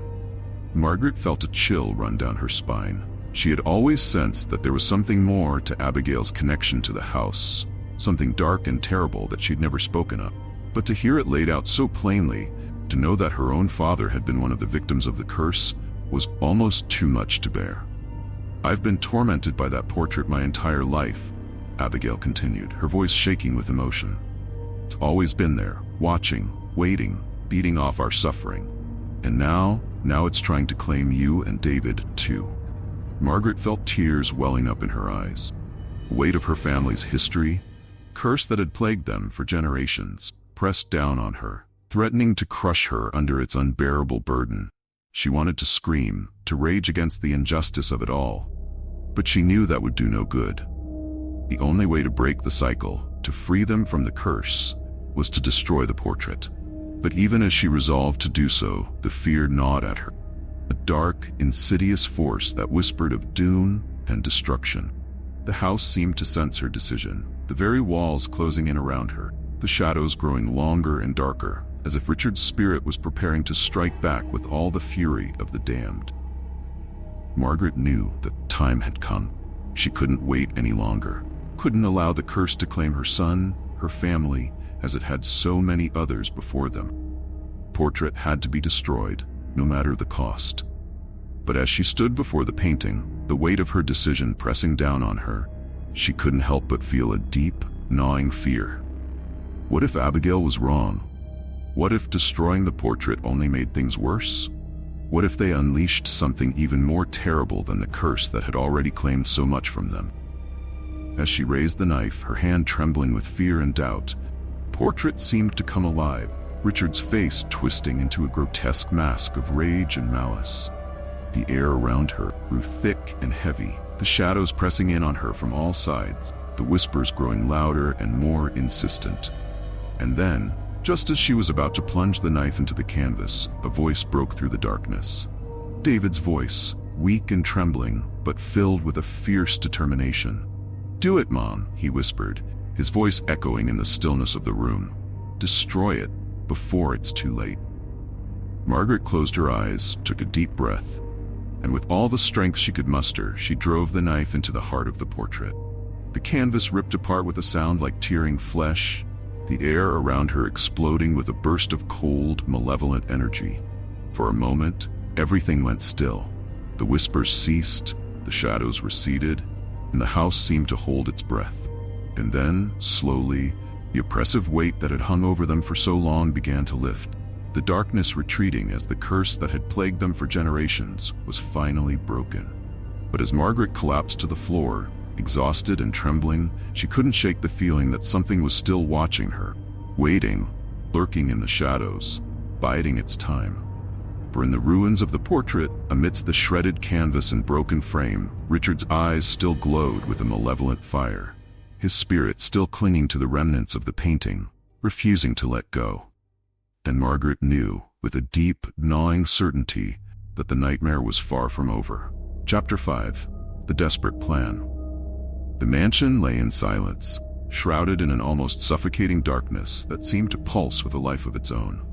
Margaret felt a chill run down her spine. She had always sensed that there was something more to Abigail's connection to the house, something dark and terrible that she'd never spoken of. But to hear it laid out so plainly, to know that her own father had been one of the victims of the curse, was almost too much to bear. "I've been tormented by that portrait my entire life," Abigail continued, her voice shaking with emotion. "It's always been there, watching, waiting, beating off our suffering. And now it's trying to claim you and David, too." Margaret felt tears welling up in her eyes. The weight of her family's history, curse that had plagued them for generations, pressed down on her, threatening to crush her under its unbearable burden. She wanted to scream, to rage against the injustice of it all. But she knew that would do no good. The only way to break the cycle, to free them from the curse, was to destroy the portrait. But even as she resolved to do so, the fear gnawed at her. A dark, insidious force that whispered of doom and destruction. The house seemed to sense her decision, the very walls closing in around her, the shadows growing longer and darker, as if Richard's spirit was preparing to strike back with all the fury of the damned. Margaret knew that time had come. She couldn't wait any longer, couldn't allow the curse to claim her son, her family, as it had so many others before them. The portrait had to be destroyed, no matter the cost. But as she stood before the painting, the weight of her decision pressing down on her, she couldn't help but feel a deep, gnawing fear. What if Abigail was wrong? What if destroying the portrait only made things worse? What if they unleashed something even more terrible than the curse that had already claimed so much from them? As she raised the knife, her hand trembling with fear and doubt, the portrait seemed to come alive, Richard's face twisting into a grotesque mask of rage and malice. The air around her grew thick and heavy, the shadows pressing in on her from all sides, the whispers growing louder and more insistent. And then, just as she was about to plunge the knife into the canvas, a voice broke through the darkness. David's voice, weak and trembling, but filled with a fierce determination. "Do it, Mom," he whispered, his voice echoing in the stillness of the room. "Destroy it, before it's too late." Margaret closed her eyes, took a deep breath, and with all the strength she could muster, she drove the knife into the heart of the portrait. The canvas ripped apart with a sound like tearing flesh, the air around her exploding with a burst of cold, malevolent energy. For a moment, everything went still. The whispers ceased, the shadows receded, and the house seemed to hold its breath. And then, slowly, the oppressive weight that had hung over them for so long began to lift, the darkness retreating as the curse that had plagued them for generations was finally broken. But as Margaret collapsed to the floor, exhausted and trembling, she couldn't shake the feeling that something was still watching her, waiting, lurking in the shadows, biding its time. For in the ruins of the portrait, amidst the shredded canvas and broken frame, Richard's eyes still glowed with a malevolent fire, his spirit still clinging to the remnants of the painting, refusing to let go. And Margaret knew, with a deep, gnawing certainty, that the nightmare was far from over. Chapter 5. The Desperate Plan. The mansion lay in silence, shrouded in an almost suffocating darkness that seemed to pulse with a life of its own.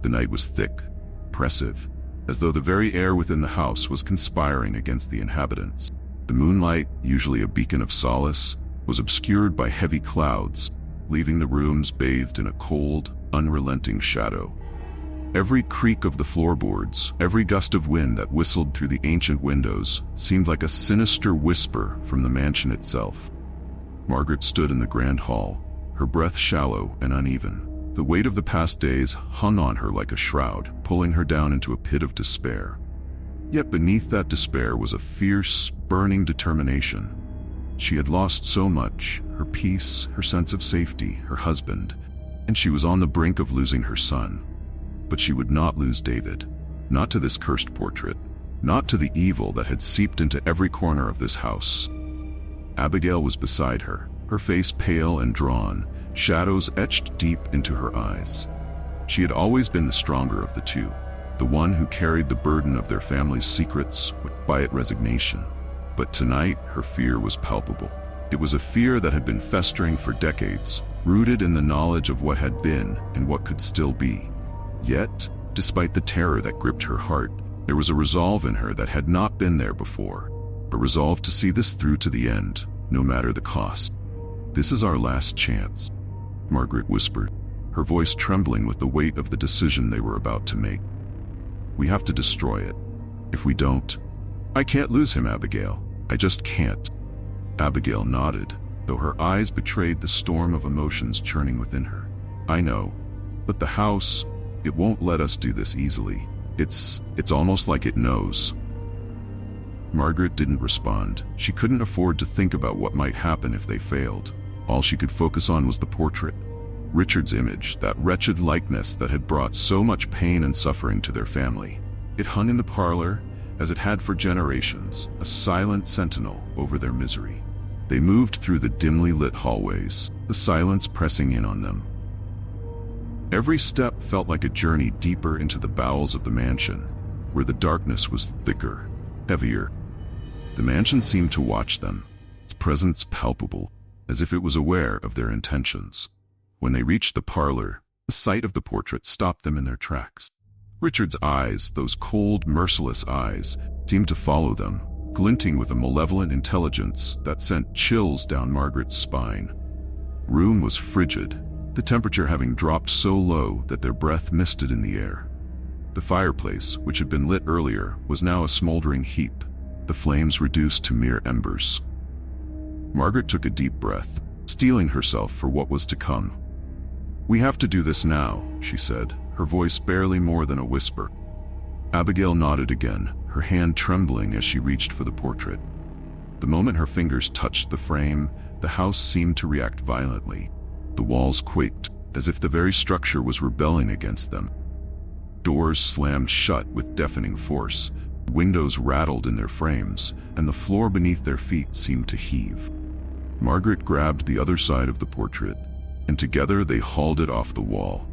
The night was thick, oppressive, as though the very air within the house was conspiring against the inhabitants. The moonlight, usually a beacon of solace, was obscured by heavy clouds, leaving the rooms bathed in a cold, unrelenting shadow. Every creak of the floorboards, every gust of wind that whistled through the ancient windows, seemed like a sinister whisper from the mansion itself. Margaret stood in the grand hall, her breath shallow and uneven. The weight of the past days hung on her like a shroud, pulling her down into a pit of despair. Yet beneath that despair was a fierce, burning determination. She had lost so much, her peace, her sense of safety, her husband, and she was on the brink of losing her son. But she would not lose David, not to this cursed portrait, not to the evil that had seeped into every corner of this house. Abigail was beside her, her face pale and drawn, shadows etched deep into her eyes. She had always been the stronger of the two, the one who carried the burden of their family's secrets with quiet resignation. But tonight, her fear was palpable. It was a fear that had been festering for decades, rooted in the knowledge of what had been and what could still be. Yet, despite the terror that gripped her heart, there was a resolve in her that had not been there before, a resolve to see this through to the end, no matter the cost. "This is our last chance," Margaret whispered, her voice trembling with the weight of the decision they were about to make. "We have to destroy it. If we don't, I can't lose him, Abigail. I just can't." Abigail nodded, though her eyes betrayed the storm of emotions churning within her. "I know, but the house, it won't let us do this easily. It's almost like it knows." Margaret didn't respond. She couldn't afford to think about what might happen if they failed. All she could focus on was the portrait, Richard's image, that wretched likeness that had brought so much pain and suffering to their family. It hung in the parlor, as it had for generations, a silent sentinel over their misery. They moved through the dimly lit hallways, the silence pressing in on them. Every step felt like a journey deeper into the bowels of the mansion, where the darkness was thicker, heavier. The mansion seemed to watch them, its presence palpable, as if it was aware of their intentions. When they reached the parlor, the sight of the portrait stopped them in their tracks. Richard's eyes, those cold, merciless eyes, seemed to follow them, glinting with a malevolent intelligence that sent chills down Margaret's spine. The room was frigid, the temperature having dropped so low that their breath misted in the air. The fireplace, which had been lit earlier, was now a smoldering heap, the flames reduced to mere embers. Margaret took a deep breath, steeling herself for what was to come. "We have to do this now," she said, her voice barely more than a whisper. Abigail nodded again, her hand trembling as she reached for the portrait. The moment her fingers touched the frame, the house seemed to react violently. The walls quaked, as if the very structure was rebelling against them. Doors slammed shut with deafening force, windows rattled in their frames, and the floor beneath their feet seemed to heave. Margaret grabbed the other side of the portrait, and together they hauled it off the wall.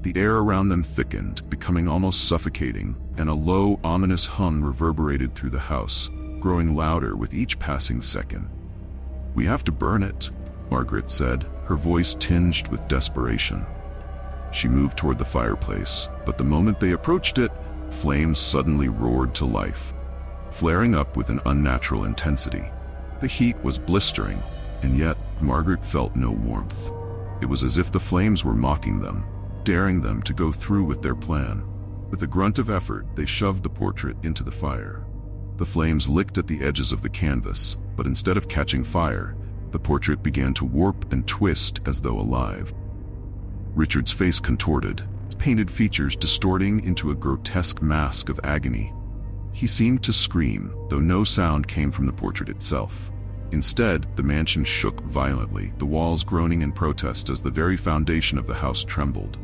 The air around them thickened, becoming almost suffocating, and a low, ominous hum reverberated through the house, growing louder with each passing second. "We have to burn it," Margaret said, her voice tinged with desperation. She moved toward the fireplace, but the moment they approached it, flames suddenly roared to life. flaring up with an unnatural intensity. The heat was blistering, and yet Margaret felt no warmth. It was as if the flames were mocking them, daring them to go through with their plan. With a grunt of effort, they shoved the portrait into the fire. The flames licked at the edges of the canvas, but instead of catching fire, the portrait began to warp and twist as though alive. Richard's face contorted, his painted features distorting into a grotesque mask of agony. He seemed to scream, though no sound came from the portrait itself. Instead, the mansion shook violently, the walls groaning in protest as the very foundation of the house trembled.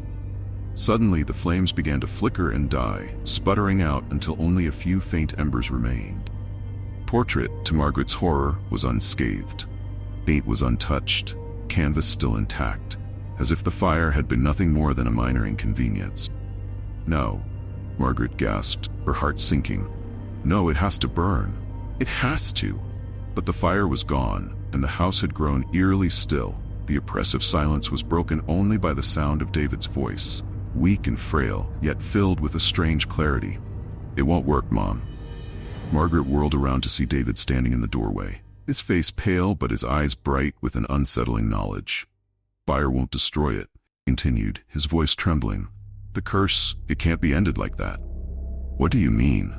Suddenly, the flames began to flicker and die, sputtering out until only a few faint embers remained. The portrait, to Margaret's horror, was unscathed. Paint was untouched, canvas still intact, as if the fire had been nothing more than a minor inconvenience. "No," Margaret gasped, her heart sinking. "No, it has to burn. It has to." But the fire was gone, and the house had grown eerily still. The oppressive silence was broken only by the sound of David's voice, weak and frail, yet filled with a strange clarity. "It won't work, Mom." Margaret whirled around to see David standing in the doorway, his face pale but his eyes bright with an unsettling knowledge. "Fire won't destroy it," he continued, his voice trembling. "The curse, it can't be ended like that." "What do you mean?"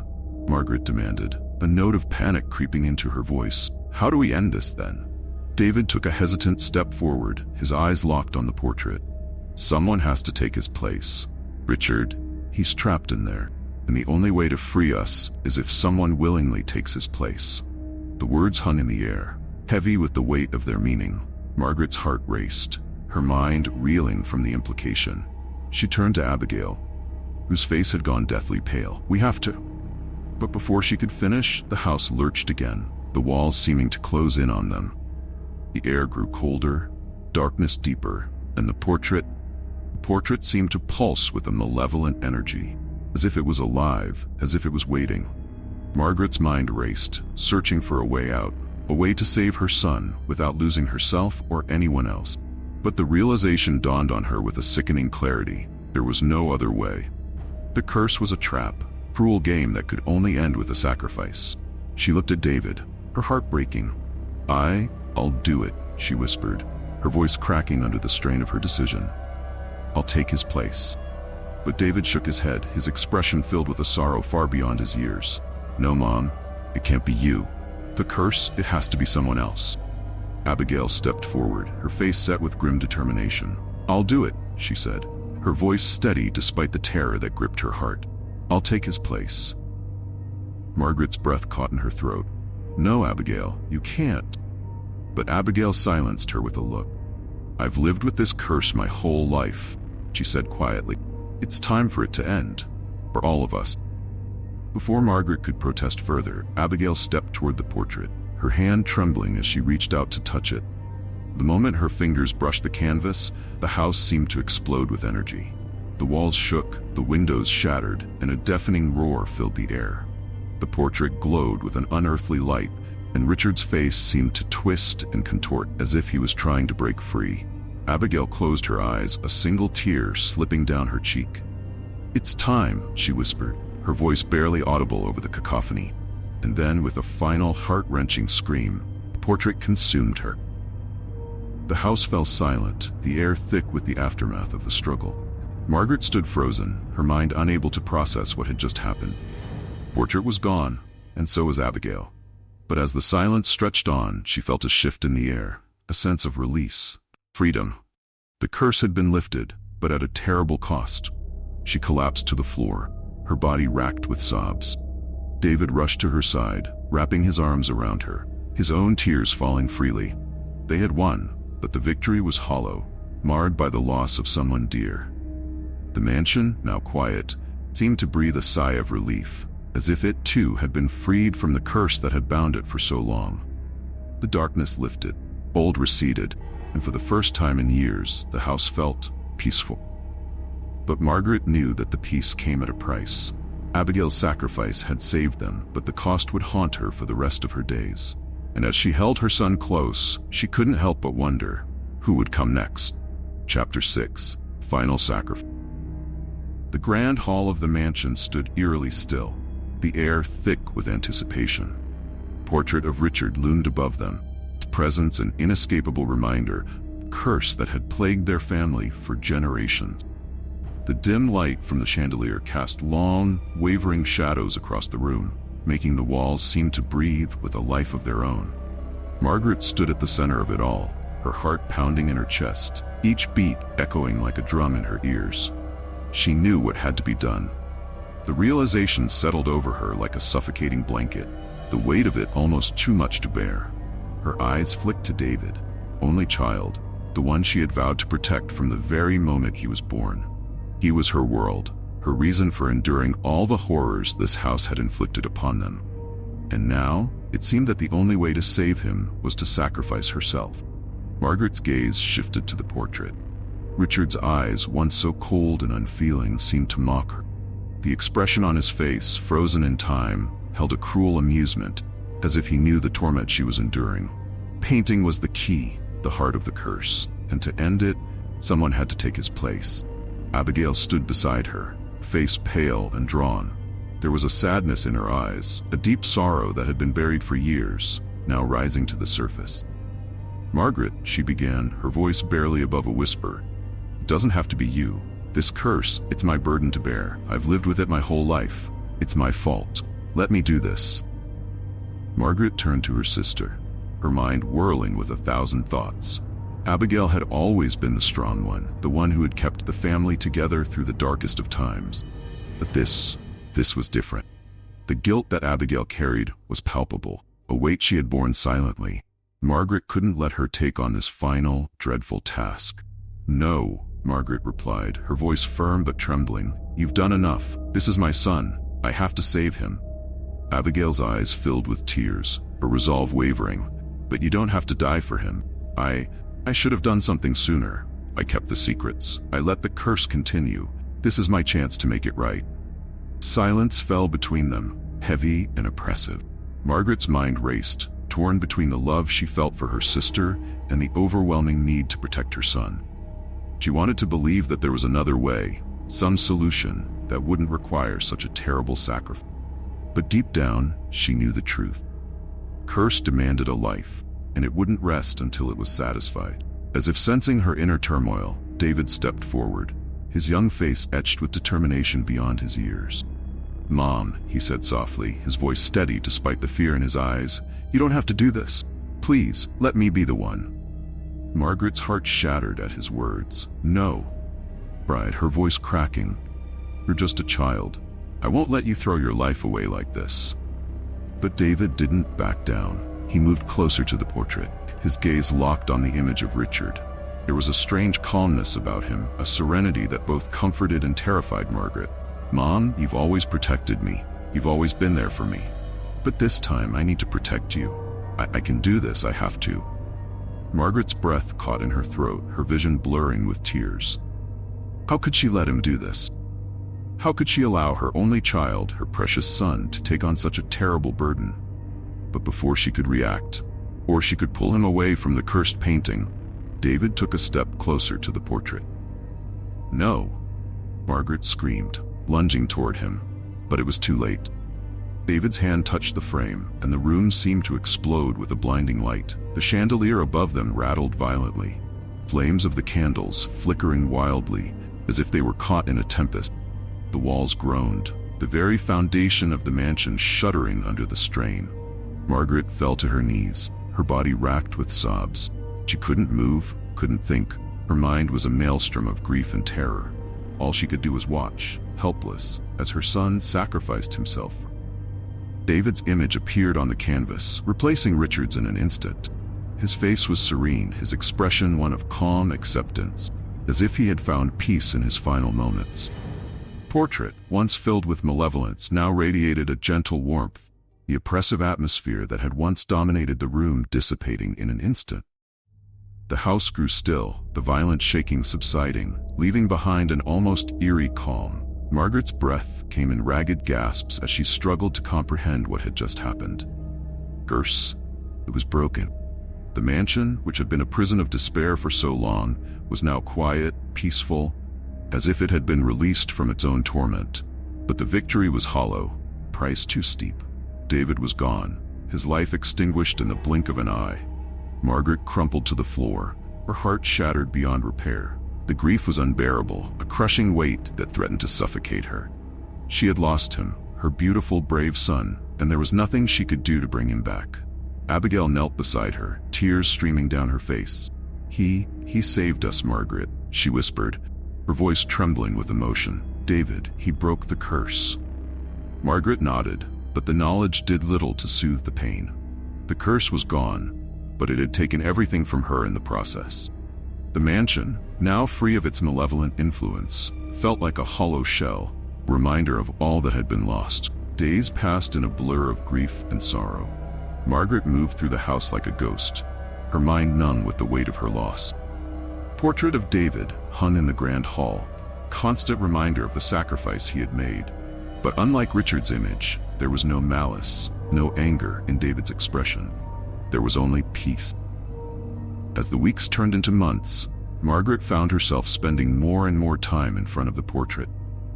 Margaret demanded, a note of panic creeping into her voice. "How do we end this, then?" David took a hesitant step forward, his eyes locked on the portrait. "Someone has to take his place. Richard, he's trapped in there, and the only way to free us is if someone willingly takes his place." The words hung in the air, heavy with the weight of their meaning. Margaret's heart raced, her mind reeling from the implication. She turned to Abigail, whose face had gone deathly pale. "We have to." But before she could finish, the house lurched again, the walls seeming to close in on them. The air grew colder, darkness deeper, and the portrait seemed to pulse with a malevolent energy, as if it was alive, as if it was waiting. Margaret's mind raced, searching for a way out, a way to save her son without losing herself or anyone else. But the realization dawned on her with a sickening clarity. There was no other way. The curse was a trap, cruel game that could only end with a sacrifice. She looked at David, her heart breaking. I'll do it," she whispered, her voice cracking under the strain of her decision. "I'll take his place." But David shook his head, his expression filled with a sorrow far beyond his years. "No, Mom, it can't be you. The curse, it has to be someone else." Abigail stepped forward, her face set with grim determination. "I'll do it," she said, her voice steady despite the terror that gripped her heart. "I'll take his place." Margaret's breath caught in her throat. "No, Abigail, you can't." But Abigail silenced her with a look. "I've lived with this curse my whole life," she said quietly. "It's time for it to end. For all of us." Before Margaret could protest further, Abigail stepped toward the portrait, her hand trembling as she reached out to touch it. The moment her fingers brushed the canvas, the house seemed to explode with energy. The walls shook, the windows shattered, and a deafening roar filled the air. The portrait glowed with an unearthly light, and Richard's face seemed to twist and contort as if he was trying to break free. Abigail closed her eyes, a single tear slipping down her cheek. "It's time," she whispered, her voice barely audible over the cacophony. And then, with a final heart-wrenching scream, the portrait consumed her. The house fell silent, the air thick with the aftermath of the struggle. Margaret stood frozen, her mind unable to process what had just happened. The portrait was gone, and so was Abigail. But as the silence stretched on, she felt a shift in the air, a sense of release, freedom. The curse had been lifted, but at a terrible cost. She collapsed to the floor, her body racked with sobs. David rushed to her side, wrapping his arms around her, his own tears falling freely. They had won, but the victory was hollow, marred by the loss of someone dear. The mansion, now quiet, seemed to breathe a sigh of relief, as if it too had been freed from the curse that had bound it for so long. The darkness lifted, bold receded, and for the first time in years, the house felt peaceful. But Margaret knew that the peace came at a price. Abigail's sacrifice had saved them, but the cost would haunt her for the rest of her days. And as she held her son close, she couldn't help but wonder, who would come next? Chapter 6, Final Sacrifice. The grand hall of the mansion stood eerily still. the air thick with anticipation. The portrait of Richard loomed above them, its presence an inescapable reminder, a curse that had plagued their family for generations. The dim light from the chandelier cast long, wavering shadows across the room, making the walls seem to breathe with a life of their own. Margaret stood at the center of it all, her heart pounding in her chest, each beat echoing like a drum in her ears. She knew what had to be done. The realization settled over her like a suffocating blanket, the weight of it almost too much to bear. Her eyes flicked to David, only child, the one she had vowed to protect from the very moment he was born. He was her world, her reason for enduring all the horrors this house had inflicted upon them. And now, it seemed that the only way to save him was to sacrifice herself. Margaret's gaze shifted to the portrait. Richard's eyes, once so cold and unfeeling, seemed to mock her. The expression on his face, frozen in time, held a cruel amusement, as if he knew the torment she was enduring. Painting was the key, the heart of the curse, and to end it, someone had to take his place. Abigail stood beside her, face pale and drawn. There was a sadness in her eyes, a deep sorrow that had been buried for years, now rising to the surface. "Margaret," she began, her voice barely above a whisper, "it doesn't have to be you. This curse, it's my burden to bear. I've lived with it my whole life. It's my fault. Let me do this." Margaret turned to her sister, her mind whirling with 1,000 thoughts. Abigail had always been the strong one, the one who had kept the family together through the darkest of times. But this was different. The guilt that Abigail carried was palpable, a weight she had borne silently. Margaret couldn't let her take on this final, dreadful task. "No," Margaret replied, her voice firm but trembling. "You've done enough. This is my son. I have to save him." Abigail's eyes filled with tears, her resolve wavering. "But you don't have to die for him. I should have done something sooner. I kept the secrets. I let the curse continue. This is my chance to make it right." Silence fell between them, heavy and oppressive. Margaret's mind raced, torn between the love she felt for her sister and the overwhelming need to protect her son. She wanted to believe that there was another way, some solution that wouldn't require such a terrible sacrifice. But deep down, she knew the truth. Curse demanded a life, and it wouldn't rest until it was satisfied. As if sensing her inner turmoil, David stepped forward, his young face etched with determination beyond his years. "Mom," he said softly, his voice steady despite the fear in his eyes, "you don't have to do this. Please, let me be the one." Margaret's heart shattered at his words. "No," cried, her voice cracking. "You're just a child. I won't let you throw your life away like this." But David didn't back down. He moved closer to the portrait, his gaze locked on the image of Richard. There was a strange calmness about him, a serenity that both comforted and terrified Margaret. "Mom, you've always protected me. You've always been there for me. But this time, I need to protect you. I can do this, I have to." Margaret's breath caught in her throat, her vision blurring with tears. How could she let him do this? How could she allow her only child, her precious son, to take on such a terrible burden? But before she could react, or she could pull him away from the cursed painting, David took a step closer to the portrait. "No," Margaret screamed, lunging toward him, but it was too late. David's hand touched the frame, and the room seemed to explode with a blinding light. The chandelier above them rattled violently, flames of the candles flickering wildly, as if they were caught in a tempest. The walls groaned, the very foundation of the mansion shuddering under the strain. Margaret fell to her knees, her body racked with sobs. She couldn't move, couldn't think. Her mind was a maelstrom of grief and terror. All she could do was watch, helpless, as her son sacrificed himself. David's image appeared on the canvas, replacing Richard's in an instant. His face was serene, his expression one of calm acceptance, as if he had found peace in his final moments. Portrait, once filled with malevolence, now radiated a gentle warmth, the oppressive atmosphere that had once dominated the room dissipating in an instant. The house grew still, the violent shaking subsiding, leaving behind an almost eerie calm. Margaret's breath came in ragged gasps as she struggled to comprehend what had just happened. Curse. It was broken. The mansion, which had been a prison of despair for so long, was now quiet, peaceful, as if it had been released from its own torment. But the victory was hollow. price too steep. David was gone, his life extinguished in the blink of an eye. Margaret crumpled to the floor, her heart shattered beyond repair. The grief was unbearable, a crushing weight that threatened to suffocate her. She had lost him, her beautiful, brave son, and there was nothing she could do to bring him back. Abigail knelt beside her, tears streaming down her face. He saved us, Margaret," she whispered, her voice trembling with emotion. "David, he broke the curse." Margaret nodded, but the knowledge did little to soothe the pain. The curse was gone, but it had taken everything from her in the process. The mansion, now free of its malevolent influence, felt like a hollow shell, reminder of all that had been lost. Days passed in a blur of grief and sorrow. Margaret moved through the house like a ghost, her mind numb with the weight of her loss. Portrait of David hung in the grand hall, constant reminder of the sacrifice he had made. But unlike Richard's image, there was no malice, no anger in David's expression. There was only peace. As the weeks turned into months, Margaret found herself spending more and more time in front of the portrait.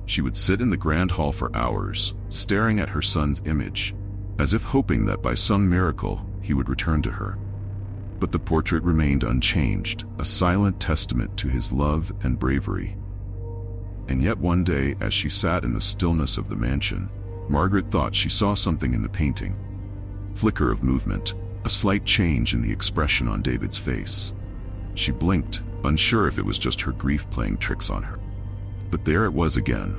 She would sit in the grand hall for hours, staring at her son's image, as if hoping that by some miracle he would return to her. But the portrait remained unchanged, a silent testament to his love and bravery. And yet one day, as she sat in the stillness of the mansion, Margaret thought she saw something in the painting. Flicker of movement, a slight change in the expression on David's face. She blinked, unsure if it was just her grief playing tricks on her. But there it was again,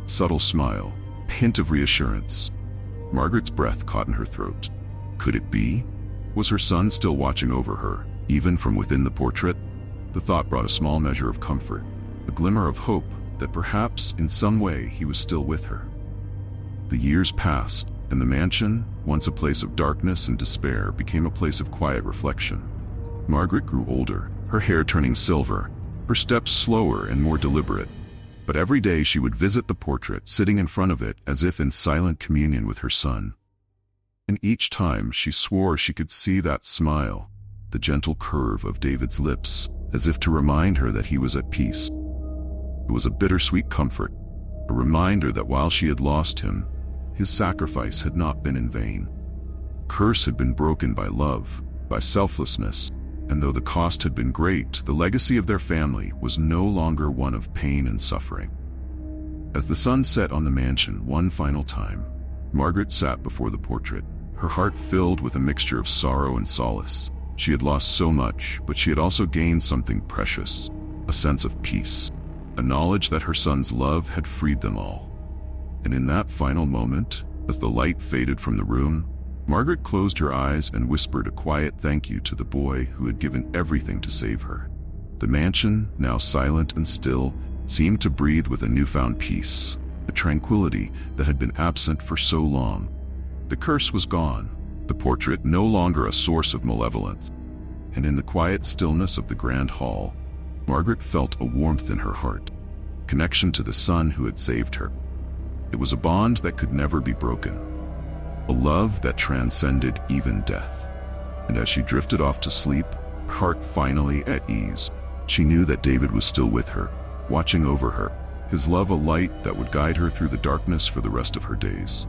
subtle smile, a hint of reassurance. Margaret's breath caught in her throat. Could it be? Was her son still watching over her, even from within the portrait? The thought brought a small measure of comfort, a glimmer of hope that perhaps in some way he was still with her. The years passed, and the mansion, once a place of darkness and despair, became a place of quiet reflection. Margaret grew older, her hair turning silver, her steps slower and more deliberate. But every day she would visit the portrait, sitting in front of it as if in silent communion with her son. And each time she swore she could see that smile, the gentle curve of David's lips, as if to remind her that he was at peace. It was a bittersweet comfort, a reminder that while she had lost him, his sacrifice had not been in vain. Curse had been broken by love, by selflessness, and though the cost had been great, the legacy of their family was no longer one of pain and suffering. As the sun set on the mansion one final time, Margaret sat before the portrait, her heart filled with a mixture of sorrow and solace. She had lost so much, but she had also gained something precious, a sense of peace, a knowledge that her son's love had freed them all. And in that final moment, as the light faded from the room, Margaret closed her eyes and whispered a quiet thank you to the boy who had given everything to save her. The mansion, now silent and still, seemed to breathe with a newfound peace, a tranquility that had been absent for so long. The curse was gone, the portrait no longer a source of malevolence, and in the quiet stillness of the grand hall, Margaret felt a warmth in her heart, connection to the son who had saved her. It was a bond that could never be broken, a love that transcended even death. And as she drifted off to sleep, her heart finally at ease, she knew that David was still with her, watching over her, his love a light that would guide her through the darkness for the rest of her days.